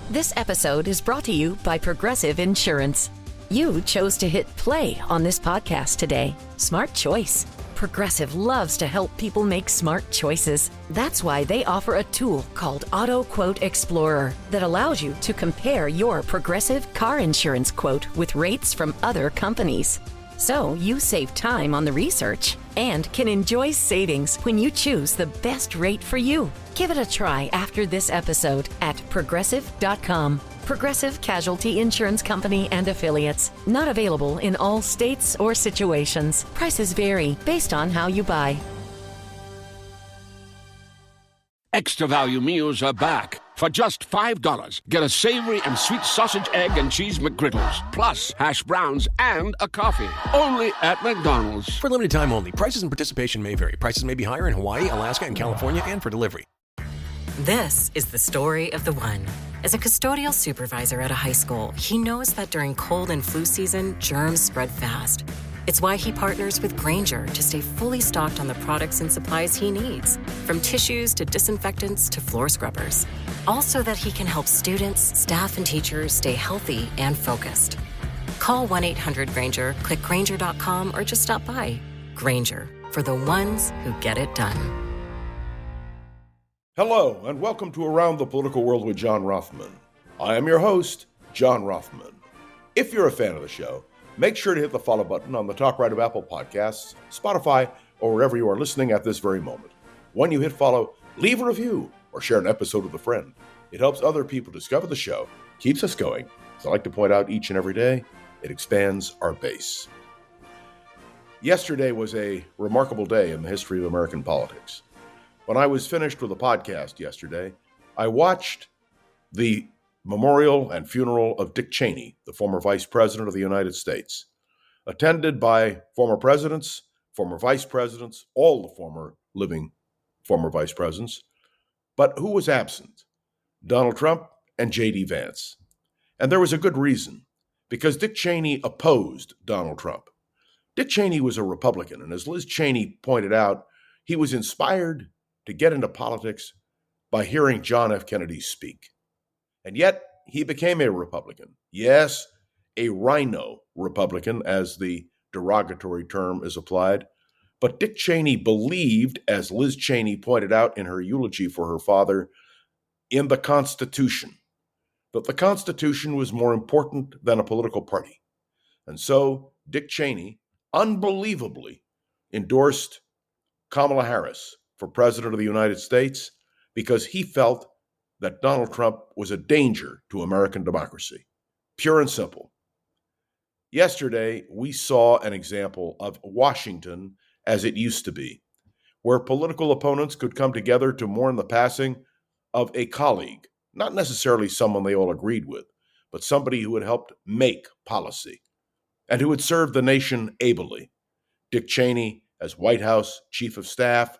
This episode is brought to you by Progressive Insurance. You chose to hit play on this podcast today. Smart choice. Progressive loves to help people make smart choices. That's why they offer a tool called Auto Quote Explorer that allows you to compare your Progressive car insurance quote with rates from other companies. So you save time on the research and can enjoy savings when you choose the best rate for you. Give it a try after this episode at progressive.com. Progressive Casualty Insurance Company and Affiliates. Not available in all states or situations. Prices vary based on how you buy. Extra value meals are back. For just $5, get a savory and sweet sausage, egg, and cheese McGriddles, plus hash browns and a coffee. Only at McDonald's. For limited time only. Prices and participation may vary. Prices may be higher in Hawaii, Alaska, and California, and for delivery. This is the story of the one. As a custodial supervisor at a high school, he knows that during cold and flu season, germs spread fast. It's why he partners with Grainger to stay fully stocked on the products and supplies he needs, from tissues to disinfectants to floor scrubbers. Also that he can help students, staff, and teachers stay healthy and focused. Call 1-800-GRAINGER, click Grainger.com, or just stop by. Grainger, for the ones who get it done. Hello, and welcome to Around the Political World with John Rothman. I am your host, John Rothman. If you're a fan of the show, make sure to hit the follow button on the Talk Right of Apple Podcasts, Spotify, or wherever you are listening at this very moment. When you hit follow, leave a review or share an episode with a friend. It helps other people discover the show, keeps us going. As I like to point out each and every day, it expands our base. Yesterday was a remarkable day in the history of American politics. When I was finished with the podcast yesterday, I watched the memorial and funeral of Dick Cheney, the former Vice President of the United States, attended by former presidents, former vice presidents, all the former living former vice presidents. But who was absent? Donald Trump and J.D. Vance. And there was a good reason, because Dick Cheney opposed Donald Trump. Dick Cheney was a Republican, and as Liz Cheney pointed out, he was inspired to get into politics by hearing John F. Kennedy speak. And yet, he became a Republican. Yes, a rhino Republican, as the derogatory term is applied. But Dick Cheney believed, as Liz Cheney pointed out in her eulogy for her father, in the Constitution, that the Constitution was more important than a political party. And so, Dick Cheney, unbelievably, endorsed Kamala Harris for President of the United States because he felt that Donald Trump was a danger to American democracy. Pure and simple. Yesterday, we saw an example of Washington as it used to be, where political opponents could come together to mourn the passing of a colleague, not necessarily someone they all agreed with, but somebody who had helped make policy and who had served the nation ably. Dick Cheney as White House Chief of Staff,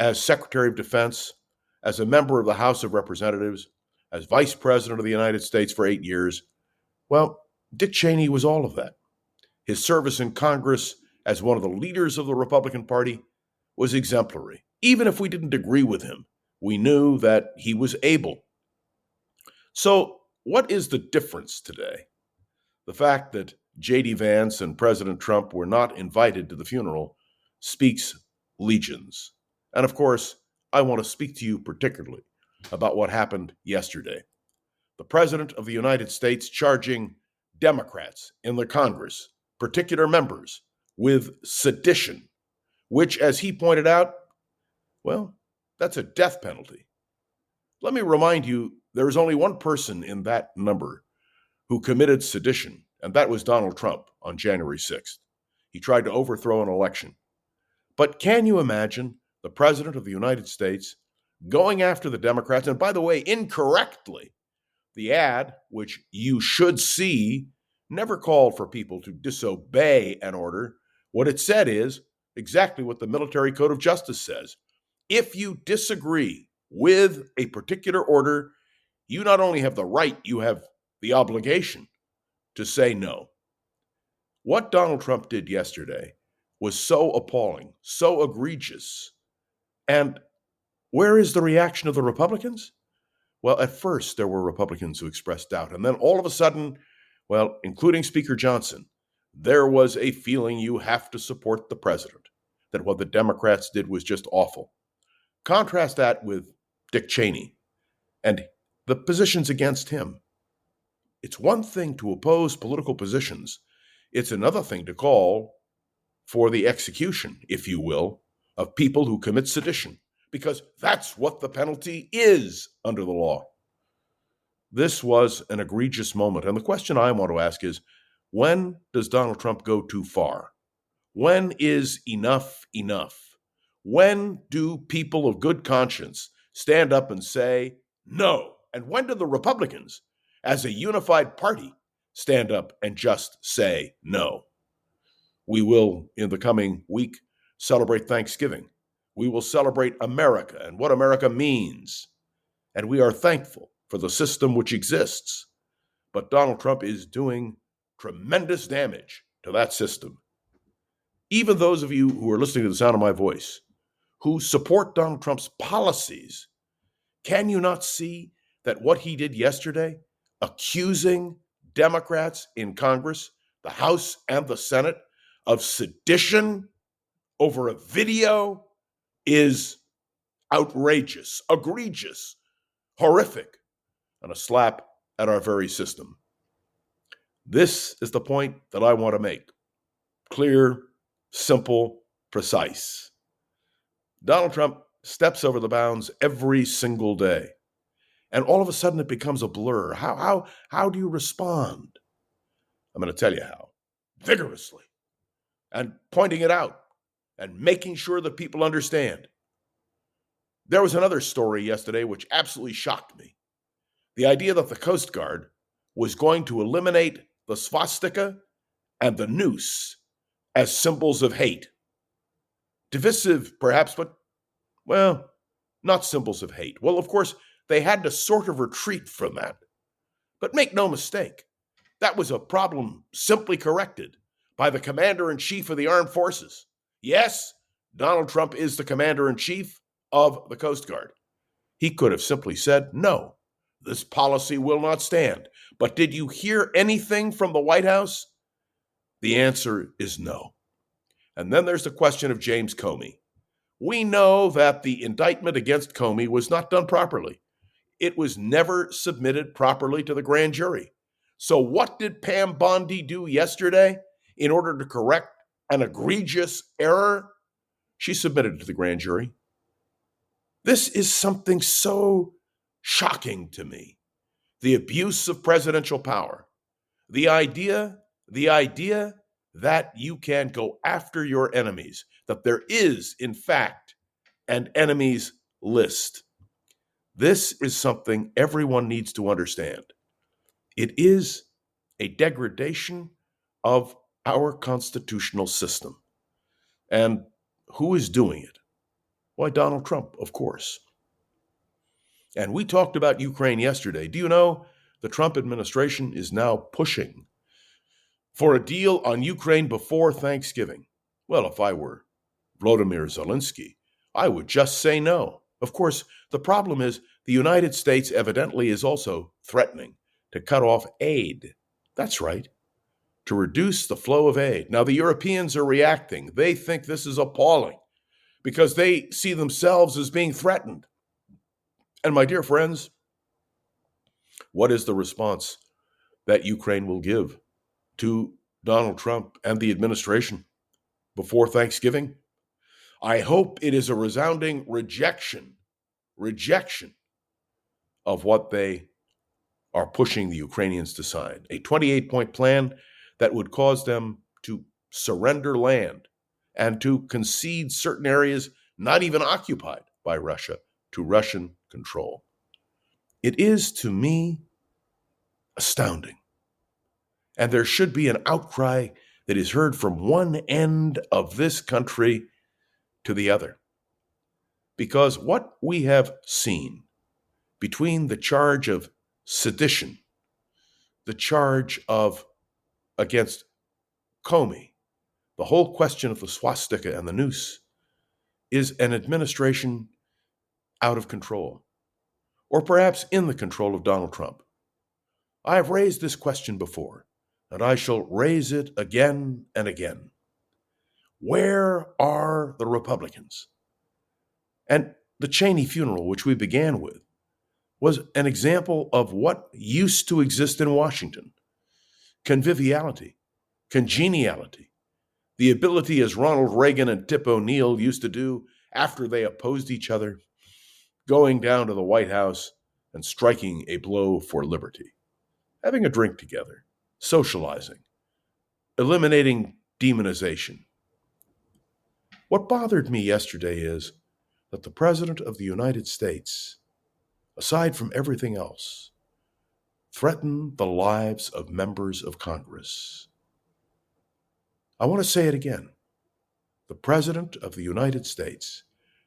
as Secretary of Defense, as a member of the House of Representatives, as Vice President of the United States for 8 years. Well, Dick Cheney was all of that. His service in Congress as one of the leaders of the Republican Party was exemplary. Even if we didn't agree with him, we knew that he was able. So, what is the difference today? The fact that J.D. Vance and President Trump were not invited to the funeral speaks legions. And of course, I want to speak to you particularly about what happened yesterday. The President of the United States charging Democrats in the Congress, particular members, with sedition, which, as he pointed out, well, that's a death penalty. Let me remind you, there is only one person in that number who committed sedition, and that was Donald Trump on January 6th. He tried to overthrow an election. But can you imagine the President of the United States going after the Democrats, and by the way, incorrectly? The ad, which you should see, never called for people to disobey an order. What it said is exactly what the Military Code of Justice says. If you disagree with a particular order, you not only have the right, you have the obligation to say no. What Donald Trump did yesterday was so appalling, so egregious. And where is the reaction of the Republicans? Well, at first there were Republicans who expressed doubt, and then all of a sudden, well, including Speaker Johnson, there was a feeling you have to support the president, that what the Democrats did was just awful. Contrast that with Dick Cheney and the positions against him. It's one thing to oppose political positions. It's another thing to call for the execution, if you will, of people who commit sedition, because that's what the penalty is under the law. This was an egregious moment, and the question I want to ask is, when does Donald Trump go too far? When is enough enough? When do people of good conscience stand up and say no? And when do the Republicans, as a unified party, stand up and just say no? We will, in the coming week, celebrate Thanksgiving. We will celebrate America and what America means. And we are thankful for the system which exists. But Donald Trump is doing tremendous damage to that system. Even those of you who are listening to the sound of my voice, who support Donald Trump's policies, can you not see that what he did yesterday, accusing Democrats in Congress, the House and the Senate, of sedition over a video, is outrageous, egregious, horrific, and a slap at our very system? This is the point that I want to make. Clear, simple, precise. Donald Trump steps over the bounds every single day, and all of a sudden it becomes a blur. How do you respond? I'm going to tell you how. Vigorously, and pointing it out, and making sure that people understand. There was another story yesterday which absolutely shocked me. The idea that the Coast Guard was going to eliminate the swastika and the noose as symbols of hate. Divisive, perhaps, but, well, not symbols of hate. Well, of course, they had to sort of retreat from that. But make no mistake, that was a problem simply corrected by the Commander-in-Chief of the Armed Forces. Yes, Donald Trump is the Commander-in-Chief of the Coast Guard. He could have simply said, no, this policy will not stand. But did you hear anything from the White House? The answer is no. And then there's the question of James Comey. We know that the indictment against Comey was not done properly. It was never submitted properly to the grand jury. So what did Pam Bondi do yesterday in order to correct an egregious error? She submitted it to the grand jury. This is something so shocking to me. The abuse of presidential power. The idea that you can go after your enemies, that there is, in fact, an enemies list. This is something everyone needs to understand. It is a degradation of our constitutional system. And who is doing it? Why, Donald Trump, of course. And we talked about Ukraine yesterday. Do you know the Trump administration is now pushing for a deal on Ukraine before Thanksgiving? Well, if I were Volodymyr Zelensky, I would just say no. Of course, the problem is the United States evidently is also threatening to cut off aid. That's right, to reduce the flow of aid. Now, the Europeans are reacting. They think this is appalling because they see themselves as being threatened. And my dear friends, what is the response that Ukraine will give to Donald Trump and the administration before Thanksgiving? I hope it is a resounding rejection of what they are pushing the Ukrainians to sign. A 28-point plan that would cause them to surrender land and to concede certain areas not even occupied by Russia to Russian control. It is, to me, astounding. And there should be an outcry that is heard from one end of this country to the other. Because what we have seen between the charge of sedition, the charge of against Comey, the whole question of the swastika and the noose, is an administration out of control. or perhaps in the control of Donald Trump? I have raised this question before, and I shall raise it again and again. Where are the Republicans? And the Cheney funeral, which we began with, was an example of what used to exist in Washington: conviviality, congeniality, the ability, as Ronald Reagan and Tip O'Neill used to do after they opposed each other, going down to the White House and striking a blow for liberty, having a drink together, socializing, eliminating demonization. What bothered me yesterday is that the President of the United States, aside from everything else, threatened the lives of members of Congress. I want to say it again. The President of the United States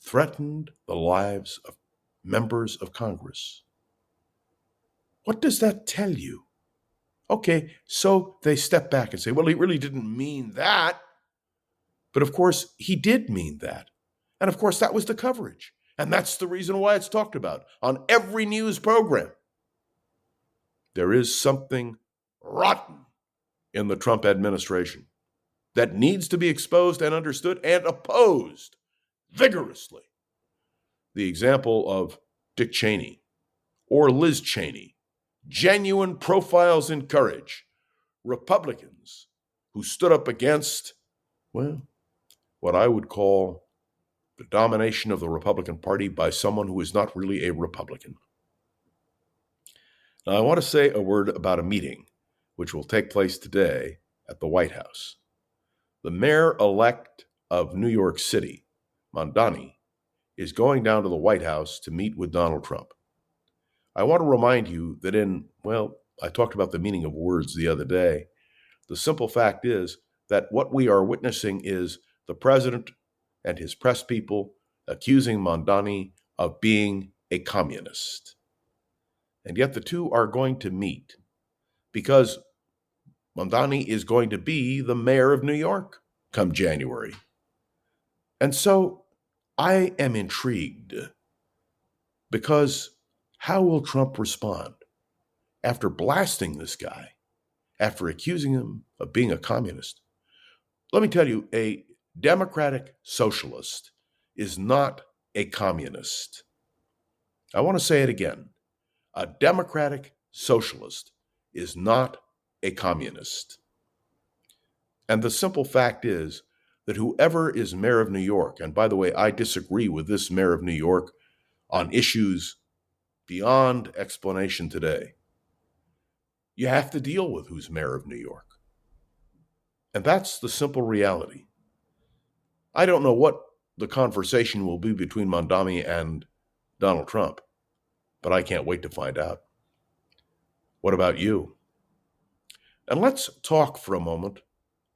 threatened the lives of members of Congress. What does that tell you? Okay, so they step back and say, well, he really didn't mean that. But of course, he did mean that. And of course, that was the coverage. And that's the reason why it's talked about on every news program. There is something rotten in the Trump administration that needs to be exposed and understood and opposed vigorously. The example of Dick Cheney or Liz Cheney, genuine profiles in courage, Republicans who stood up against, well, what I would call the domination of the Republican Party by someone who is not really a Republican. Now, I want to say a word about a meeting which will take place today at the White House. The mayor-elect of New York City, Mamdani, is going down to the White House to meet with Donald Trump. I want to remind you that I talked about the meaning of words the other day. The simple fact is that what we are witnessing is the president and his press people accusing Mamdani of being a communist. And yet the two are going to meet because Mamdani is going to be the mayor of New York come January. And so I am intrigued because how will Trump respond after blasting this guy, after accusing him of being a communist? Let me tell you, a democratic socialist is not a communist. I want to say it again. A democratic socialist is not a communist. And the simple fact is that whoever is mayor of New York, and by the way, I disagree with this mayor of New York on issues beyond explanation today, you have to deal with who's mayor of New York. And that's the simple reality. I don't know what the conversation will be between Mamdani and Donald Trump, but I can't wait to find out. What about you? And let's talk for a moment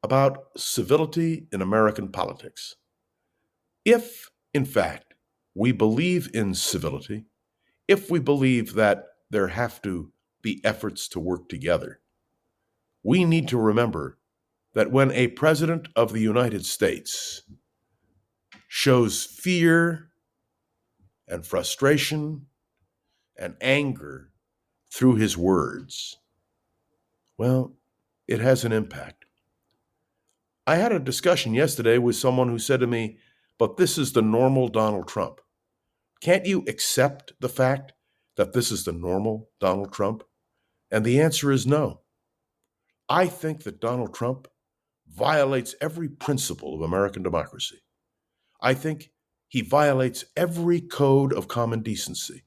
about civility in American politics. If, in fact, we believe in civility, if we believe that there have to be efforts to work together, we need to remember that when a president of the United States shows fear and frustration and anger through his words, well, it has an impact. I had a discussion yesterday with someone who said to me, but this is the normal Donald Trump. Can't you accept the fact that this is the normal Donald Trump? And the answer is no. I think that Donald Trump violates every principle of American democracy. I think he violates every code of common decency.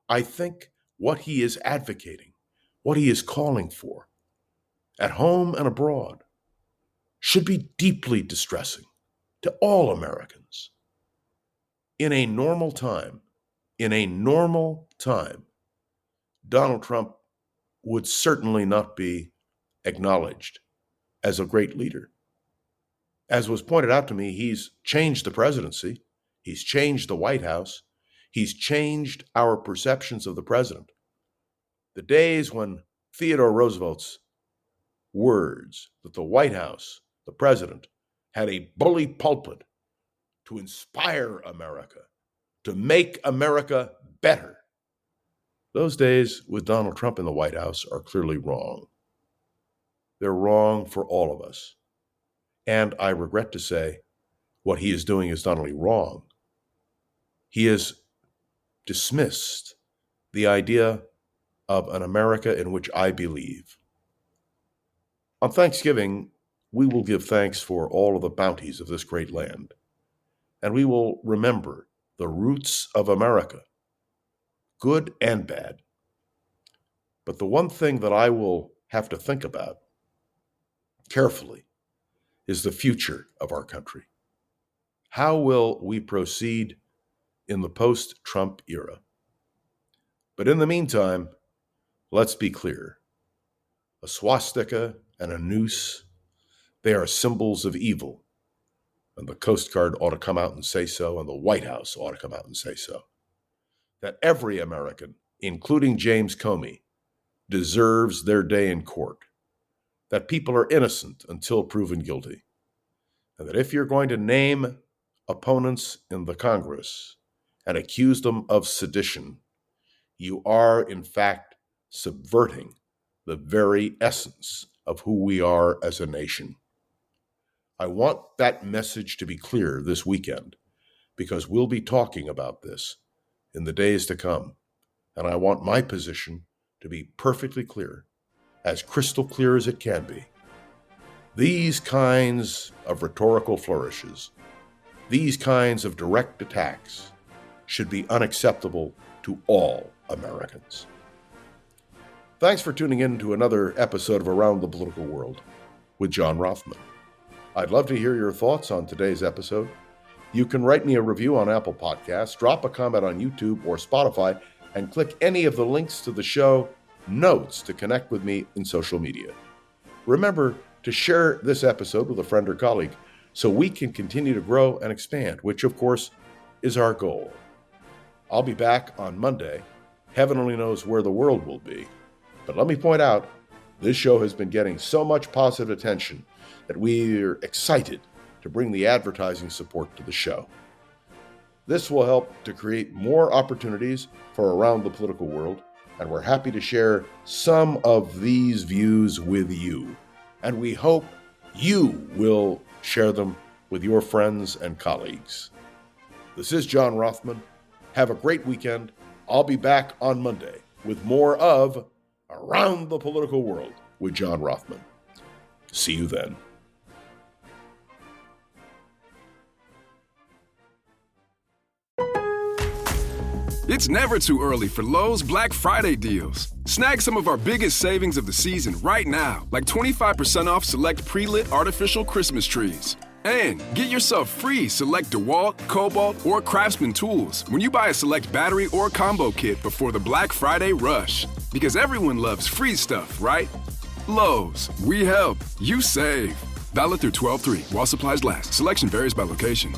I think what he is advocating, what he is calling for, at home and abroad, should be deeply distressing to all Americans. In a normal time, Donald Trump would certainly not be acknowledged as a great leader. As was pointed out to me, he's changed the presidency, he's changed the White House, he's changed our perceptions of the president. The days when Theodore Roosevelt's words that the White House, the president, had a bully pulpit to inspire America, to make America better, Those days with Donald Trump in the White House are clearly wrong. They're wrong for all of us. And I regret to say, what he is doing is not only wrong, he has dismissed the idea of an America in which I believe. On Thanksgiving, we will give thanks for all of the bounties of this great land, and we will remember the roots of America, good and bad. But the one thing that I will have to think about carefully is the future of our country. How will we proceed in the post-Trump era? But in the meantime, let's be clear. A swastika and a noose, they are symbols of evil. And the Coast Guard ought to come out and say so, and the White House ought to come out and say so. That every American, including James Comey, deserves their day in court. That people are innocent until proven guilty. And that if you're going to name opponents in the Congress and accuse them of sedition, you are, in fact, subverting the very essence of who we are as a nation. I want that message to be clear this weekend, because we'll be talking about this in the days to come, and I want my position to be perfectly clear, as crystal clear as it can be. These kinds of rhetorical flourishes, these kinds of direct attacks, should be unacceptable to all Americans. Thanks for tuning in to another episode of Around the Political World with John Rothman. I'd love to hear your thoughts on today's episode. You can write me a review on Apple Podcasts, drop a comment on YouTube or Spotify, and click any of the links to the show notes to connect with me in social media. Remember to share this episode with a friend or colleague so we can continue to grow and expand, which of course is our goal. I'll be back on Monday. Heaven only knows where the world will be. But let me point out, this show has been getting so much positive attention that we're excited to bring the advertising support to the show. This will help to create more opportunities for Around the Political World, and we're happy to share some of these views with you. And we hope you will share them with your friends and colleagues. This is John Rothman. Have a great weekend. I'll be back on Monday with more of Around the Political World with John Rothman. See you then. It's never too early for Lowe's Black Friday deals. Snag some of our biggest savings of the season right now, like 25% off select pre-lit artificial Christmas trees. And get yourself free select DeWalt, Cobalt, or Craftsman tools when you buy a select battery or combo kit before the Black Friday rush. Because everyone loves free stuff, right? Lowe's, we help, you save. Valid through 12/3 while supplies last. Selection varies by location.